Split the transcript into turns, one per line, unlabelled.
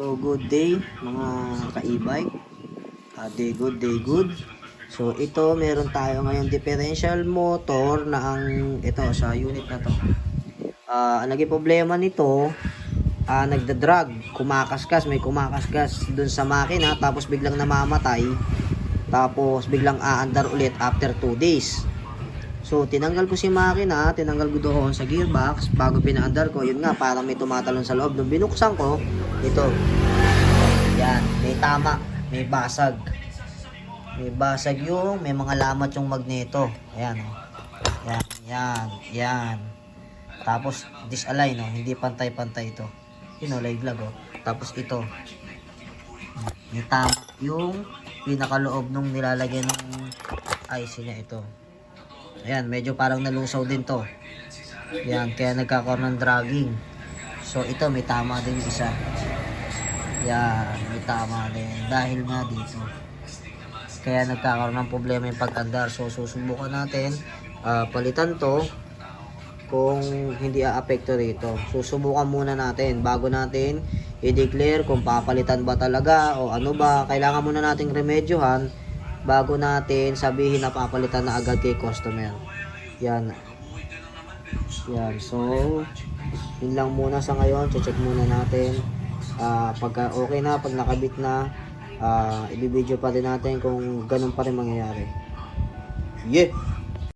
So good day mga ka-e-bike. Day good, day good. So ito meron tayo ngayon differential motor na ang ito sa unit na to. Ang naging problema nito, nagda-drag, kumakaskas, may kumakaskas dun sa makina tapos biglang namamatay. Tapos biglang aandar ulit after 2 days. So tinanggal ko si makina, tinanggal ko doon sa gearbox bago pinaandar ko. Yun nga, parang may tumatalon sa loob. Nung binuksan ko, ito. Yan, may tama, may basag. May basag yung, may mga lamat yung magneto. Ayan, oh. Yan. Tapos disalign, oh. Hindi pantay-pantay ito. Yun, oh, live vlog, oh. Tapos ito. May tama yung pinakaloob nung nilalagay ng IC niya ito. Ayan, medyo parang nalusaw din to. Ayan, kaya nagkakaroon ng dragging. So ito may tama din isa. Yan, may tama din dahil nga dito. Kaya nagkakaroon ng problema yung pag-andar. So susubukan natin palitan to kung hindi aapekto rito. Susubukan muna natin bago natin i-declare kung papalitan ba talaga o ano ba. Kailangan muna nating remedyohan bago natin sabihin na papalitan na agad kay customer. Yan. So yun lang muna sa ngayon. Check muna natin. Pagka okay na, pag nakabit na, i-video pa din natin kung ganun pa rin mangyayari. Yeah.